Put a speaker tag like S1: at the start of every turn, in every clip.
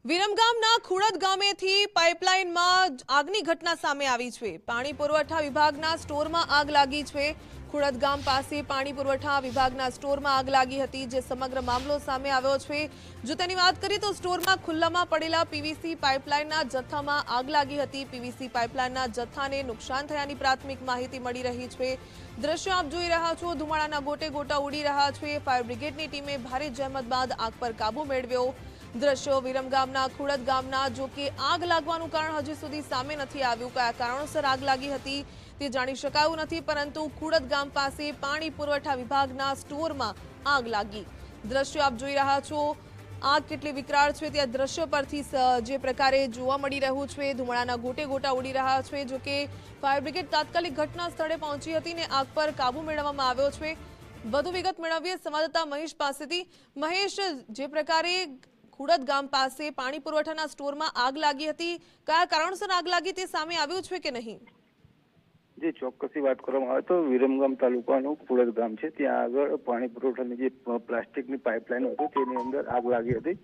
S1: વિરમગામના ખુડદ ગામેથી પાઇપલાઇનમાં આગની ઘટના સામે આવી છે। પાણી પુરવઠા વિભાગના સ્ટોરમાં આગ લાગી છે। ખુડદ ગામ પાસે પાણી પુરવઠા વિભાગના સ્ટોરમાં આગ લાગી હતી, જે સમગ્ર મામલો સામે આવ્યો છે। જો તેની વાત કરીએ તો સ્ટોરમાં ખુલ્લામાં પડેલા પીવીસી પાઇપલાઇનના જથ્થામાં આગ લાગી હતી। પીવીસી પાઇપલાઇનના જથ્થાને નુકસાન થયાની પ્રાથમિક માહિતી મળી રહી છે। દ્રશ્યો આપ જોઈ રહ્યા છો, ધુમાડાના ગોટે ગોટા ઉડી રહ્યા છે। ફાયર બ્રિગેડની ટીમે ભારે જહેમત બાદ આગ પર કાબુ મેળવ્યો। દ્રશ્યો વિરમગામના ખુડદ ગામના, જો કે આગ લાગવાનું કારણ હજી સુધી સામે નથી આવ્યું। કયા કારણોસર આગ લાગી હતી તે જાણી શકાયું નથી, પરંતુ ખુડદ ગામ પાસે પાણી પુરવઠા વિભાગના સ્ટોરમાં આગ લાગી। દ્રશ્યો આપ જોઈ રહ્યા છો, આગ કેટલી વિકરાળ છે તે દ્રશ્યો પરથી જે પ્રકારે જોવા મળી રહ્યું છે। ધુમાડાના ગોટે ગોટા ઉડી રહ્યા છે। જો કે ફાયર બ્રિગેડ તાત્કાલિક ઘટના સ્થળે પહોંચી હતી ને આગ પર કાબુ મેળવવામાં આવ્યો છે। વધુ વિગત મેળવીએ સંવાદદાતા મહેશ પાસેથી। મહેશ, જે પ્રકારે ખુડદ ગામ પાસે પાણી પુરવઠાના સ્ટોરમાં આગ લાગી હતી, કયા કારણોસર આગ લાગી તે સામે આવ્યું છે કે નહીં?
S2: જે ચોક્કસી વાત કરવામાં આવે તો વિરમગામ તાલુકાનું ખુડદ ગામ છે, ત્યાં આગળ પાણી પુરવઠાની જે પ્લાસ્ટિકની પાઇપલાઇન હતી તેની અંદર આગ લાગી હતી।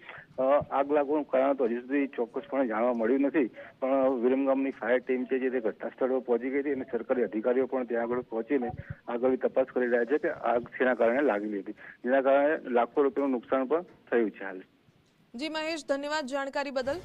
S2: આગ લાગવાનું કારણ તો હજી સુધી ચોક્કસપણે જાણવા મળ્યું નથી, પણ વિરમગામની ફાયર ટીમ છે જે તે ઘટના સ્થળે પહોંચી ગઈ હતી અને સરકારી અધિકારીઓ પણ ત્યાં આગળ પહોંચીને આગળની તપાસ કરી રહ્યા છે કે આગ શેના કારણે લાગેલી હતી, જેના કારણે લાખો રૂપિયાનું નુકસાન પણ થયું છે હાલ।
S1: જી મહેશ, ધન્યવાદ જાણકારી બદલ।